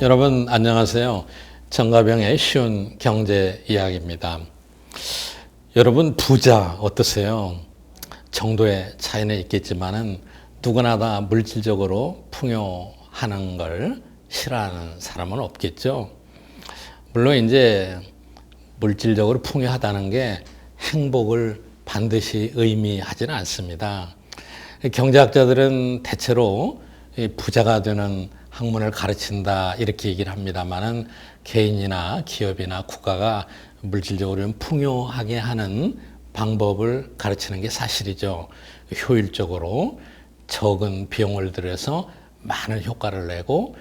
여러분 안녕하세요. 정가병의 쉬운 경제 이야기입니다. 여러분 부자 어떠세요? 정도의 차이는 있겠지만은 누구나 다 물질적으로 풍요하는 걸 싫어하는 사람은 없겠죠. 물론 이제 물질적으로 풍요하다는 게 행복을 반드시 의미하지는 않습니다. 경제학자들은 대체로 부자가 되는 학문을 가르친다 이렇게 얘기를 합니다만은 개인이나 기업이나 국가가 물질적으로 풍요하게 하는 방법을 가르치는 게 사실이죠. 효율적으로 적은 비용을 들여서 많은 효과를 내고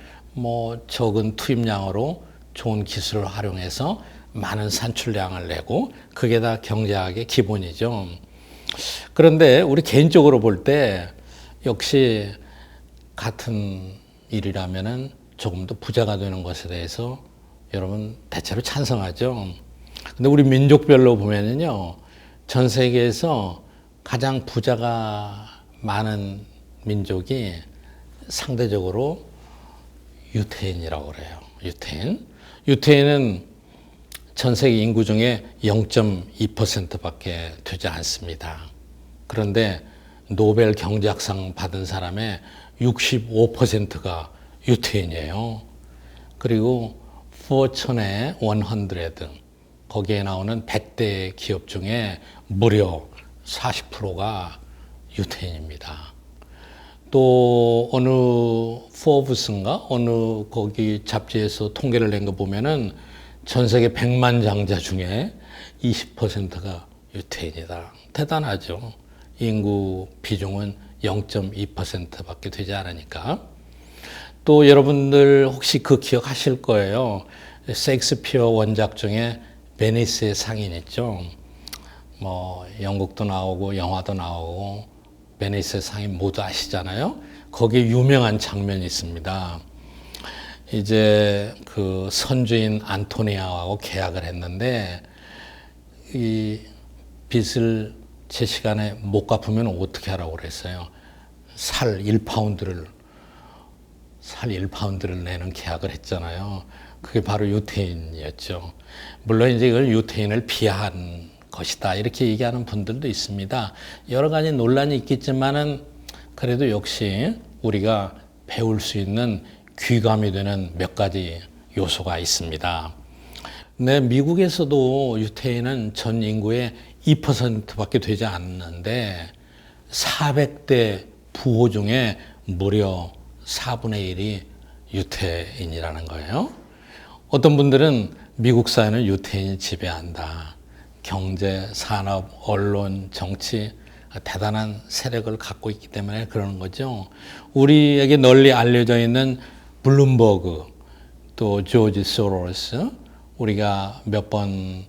적은 투입량으로 좋은 기술을 활용해서 많은 산출량을 내고 그게 다 경제학의 기본이죠. 그런데 우리 개인적으로 볼 때 역시 같은 일이라면은 조금 더 부자가 되는 것에 대해서 여러분 대체로 찬성하죠. 근데 우리 민족별로 보면은요, 전 세계에서 가장 부자가 많은 민족이 상대적으로 유태인이라고 그래요. 유태인은 전 세계 인구 중에 0.2%밖에 되지 않습니다. 그런데 노벨 경제학상 받은 사람의 65%가 유태인이에요. 그리고 포천의 100 거기에 나오는 100대 기업 중에 무려 40%가 유태인입니다. 또 어느 포브스인가 어느 거기 잡지에서 통계를 낸 거 보면은 전 세계 100만 장자 중에 20%가 유태인이다. 대단하죠. 인구 비중은 0.2%밖에 되지 않으니까. 또 여러분들 혹시 그 기억하실 거예요. 셰익스피어 원작 중에 베니스의 상인 있죠. 영국도 나오고 영화도 나오고 베니스의 상인 모두 아시잖아요. 거기에 유명한 장면이 있습니다. 이제 그 선주인 안토니아하고 계약을 했는데 이 빚을 제 시간에 못 갚으면 어떻게 하라고 그랬어요. 살 1파운드를 내는 계약을 했잖아요. 그게 바로 유태인이었죠. 물론 이제 이걸 유태인을 비하한 것이다 이렇게 얘기하는 분들도 있습니다. 여러 가지 논란이 있겠지만은 그래도 역시 우리가 배울 수 있는 귀감이 되는 몇 가지 요소가 있습니다. 네, 미국에서도 유태인은 전 인구의 2%밖에 되지 않는데 400대 부호 중에 무려 4분의 1이 유태인이라는 거예요. 어떤 분들은 미국 사회는 유태인이 지배한다. 경제, 산업, 언론, 정치 대단한 세력을 갖고 있기 때문에 그러는 거죠. 우리에게 널리 알려져 있는 블룸버그, 또 조지 소로스, 우리가 몇 번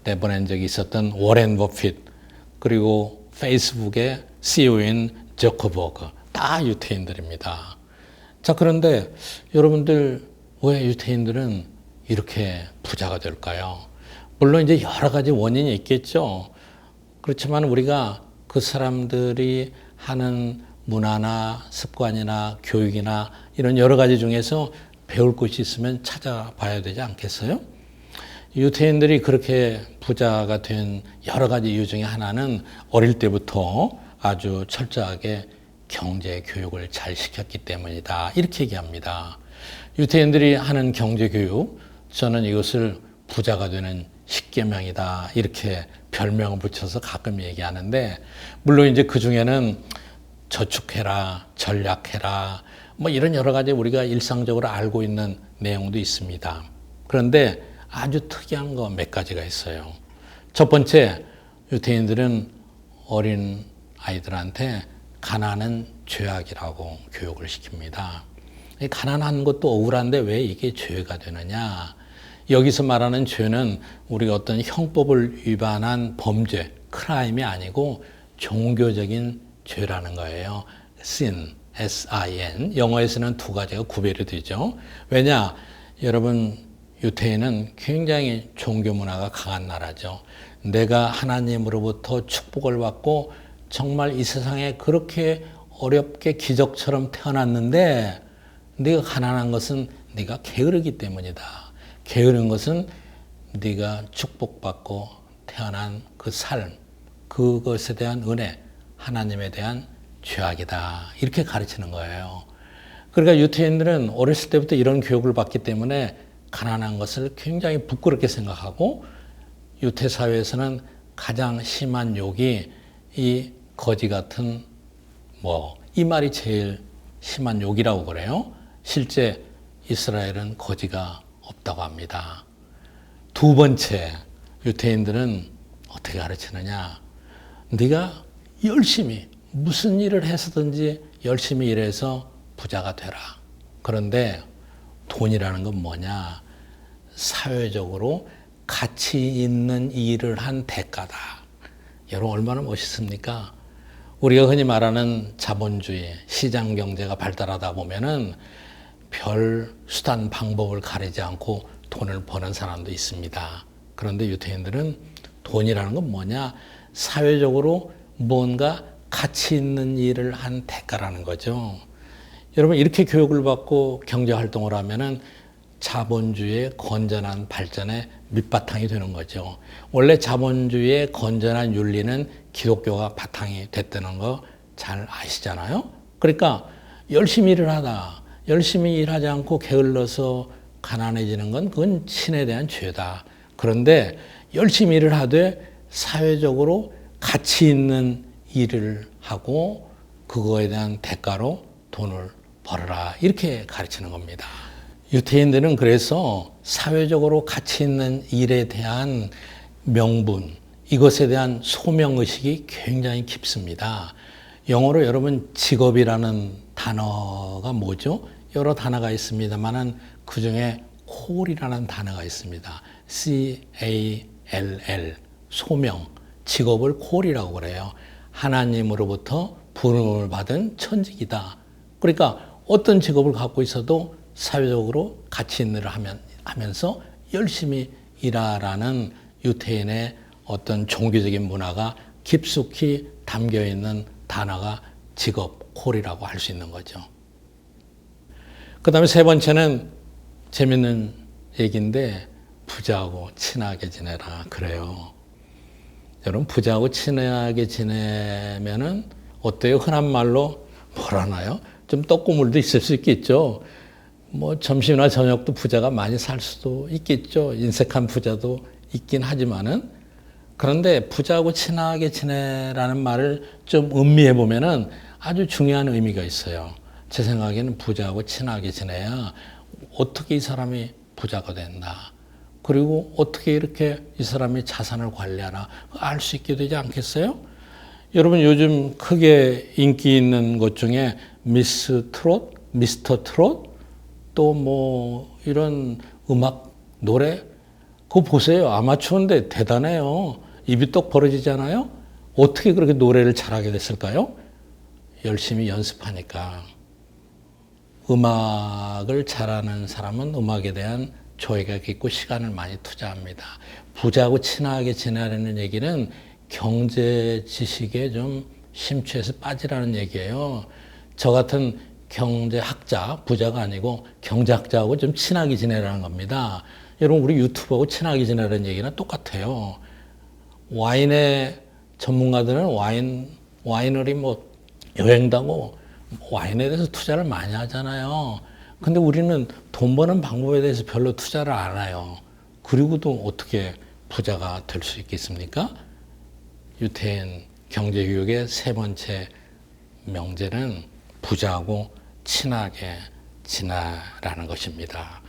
내보낸 적이 있었던 워렌 버핏, 그리고 페이스북의 CEO인 저커버그 다 유태인들입니다. 자, 그런데 여러분들 왜 유태인들은 이렇게 부자가 될까요? 물론 이제 여러 가지 원인이 있겠죠. 그렇지만 우리가 그 사람들이 하는 문화나 습관이나 교육이나 이런 여러 가지 중에서 배울 것이 있으면 찾아봐야 되지 않겠어요? 유태인들이 그렇게 부자가 된 여러 가지 이유 중에 하나는 어릴 때부터 아주 철저하게 경제 교육을 잘 시켰기 때문이다. 이렇게 얘기합니다. 유태인들이 하는 경제 교육, 저는 이것을 부자가 되는 10계명이다. 이렇게 별명을 붙여서 가끔 얘기하는데, 물론 이제 그 중에는 저축해라, 전략해라, 이런 여러 가지 우리가 일상적으로 알고 있는 내용도 있습니다. 그런데 아주 특이한 거 몇 가지가 있어요. 첫 번째, 유태인들은 어린 아이들한테 가난은 죄악이라고 교육을 시킵니다. 가난한 것도 억울한데 왜 이게 죄가 되느냐? 여기서 말하는 죄는 우리가 어떤 형법을 위반한 범죄, 크라임이 아니고 종교적인 죄라는 거예요. sin, S-I-N. 영어에서는 두 가지가 구별이 되죠. 왜냐? 여러분, 유태인은 굉장히 종교 문화가 강한 나라죠. 내가 하나님으로부터 축복을 받고 정말 이 세상에 그렇게 어렵게 기적처럼 태어났는데 네가 가난한 것은 네가 게으르기 때문이다. 게으른 것은 네가 축복받고 태어난 그 삶, 그것에 대한 은혜, 하나님에 대한 죄악이다. 이렇게 가르치는 거예요. 그러니까 유태인들은 어렸을 때부터 이런 교육을 받기 때문에 가난한 것을 굉장히 부끄럽게 생각하고, 유태 사회에서는 가장 심한 욕이 이 거지 같은 이 말이 제일 심한 욕이라고 그래요. 실제 이스라엘은 거지가 없다고 합니다. 두 번째, 유태인들은 어떻게 가르치느냐? 네가 열심히 무슨 일을 해서든지 열심히 일해서 부자가 되라. 그런데 돈이라는 건 뭐냐? 사회적으로 가치 있는 일을 한 대가다. 여러분 얼마나 멋있습니까? 우리가 흔히 말하는 자본주의, 시장 경제가 발달하다 보면은 별 수단 방법을 가리지 않고 돈을 버는 사람도 있습니다. 그런데 유태인들은 돈이라는 건 뭐냐? 사회적으로 뭔가 가치 있는 일을 한 대가라는 거죠. 여러분 이렇게 교육을 받고 경제 활동을 하면은 자본주의의 건전한 발전의 밑바탕이 되는 거죠. 원래 자본주의의 건전한 윤리는 기독교가 바탕이 됐다는 거 잘 아시잖아요. 그러니까 열심히 일을 하다, 열심히 일하지 않고 게을러서 가난해지는 건 그건 신에 대한 죄다. 그런데 열심히 일을 하되 사회적으로 가치 있는 일을 하고 그거에 대한 대가로 돈을 벌어라. 이렇게 가르치는 겁니다. 유태인들은 그래서 사회적으로 가치 있는 일에 대한 명분, 이것에 대한 소명의식이 굉장히 깊습니다. 영어로 여러분 직업이라는 단어가 뭐죠? 여러 단어가 있습니다만 그 중에 콜이라는 단어가 있습니다. C-A-L-L, 소명, 직업을 콜이라고 그래요. 하나님으로부터 부름을 받은 천직이다. 그러니까 어떤 직업을 갖고 있어도 사회적으로 가치 있는 일을 하면서 열심히 일하라는 유태인의 어떤 종교적인 문화가 깊숙이 담겨 있는 단어가 직업, 콜이라고 할 수 있는 거죠. 그 다음에 세 번째는 재밌는 얘기인데, 부자하고 친하게 지내라 그래요. 여러분 부자하고 친하게 지내면은 어때요? 흔한 말로 뭐라나요? 좀 떡고물도 있을 수 있겠죠. 점심이나 저녁도 부자가 많이 살 수도 있겠죠. 인색한 부자도 있긴 하지만은. 그런데 부자하고 친하게 지내라는 말을 좀 음미해 보면은 아주 중요한 의미가 있어요. 제 생각에는 부자하고 친하게 지내야 어떻게 이 사람이 부자가 된다. 그리고 어떻게 이렇게 이 사람이 자산을 관리하나 알 수 있게 되지 않겠어요? 여러분 요즘 크게 인기 있는 것 중에 미스 트롯, 미스터 트롯, 또 이런 음악, 노래, 그거 보세요. 아마추어인데 대단해요. 입이 똑 벌어지잖아요. 어떻게 그렇게 노래를 잘하게 됐을까요? 열심히 연습하니까. 음악을 잘하는 사람은 음악에 대한 조예가 있고 시간을 많이 투자합니다. 부자하고 친하게 지내라는 얘기는 경제 지식에 좀 심취해서 빠지라는 얘기예요. 저 같은 경제학자, 부자가 아니고 경제학자하고 좀 친하게 지내라는 겁니다. 여러분 우리 유튜버하고 친하게 지내라는 얘기는 똑같아요. 와인의 전문가들은 와이너리 여행도 하고 와인에 대해서 투자를 많이 하잖아요. 근데 우리는 돈 버는 방법에 대해서 별로 투자를 안 해요. 그리고도 어떻게 부자가 될 수 있겠습니까? 유태인 경제교육의 세 번째 명제는 부자하고 친하게 지내라는 것입니다.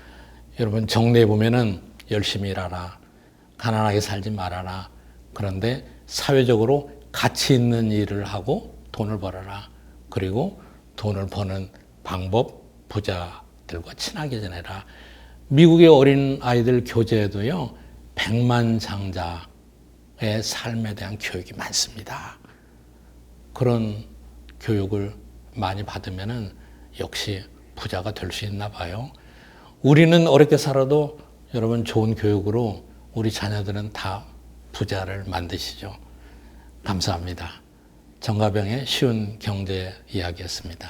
여러분 정리해 보면은 열심히 일하라, 가난하게 살지 말아라. 그런데 사회적으로 가치 있는 일을 하고 돈을 벌어라. 그리고 돈을 버는 방법, 부자들과 친하게 지내라. 미국의 어린 아이들 교재에도요, 백만장자의 삶에 대한 교육이 많습니다. 그런 교육을 많이 받으면은 역시 부자가 될 수 있나 봐요. 우리는 어렵게 살아도 여러분 좋은 교육으로 우리 자녀들은 다 부자를 만드시죠. 감사합니다. 정가병의 쉬운 경제 이야기였습니다.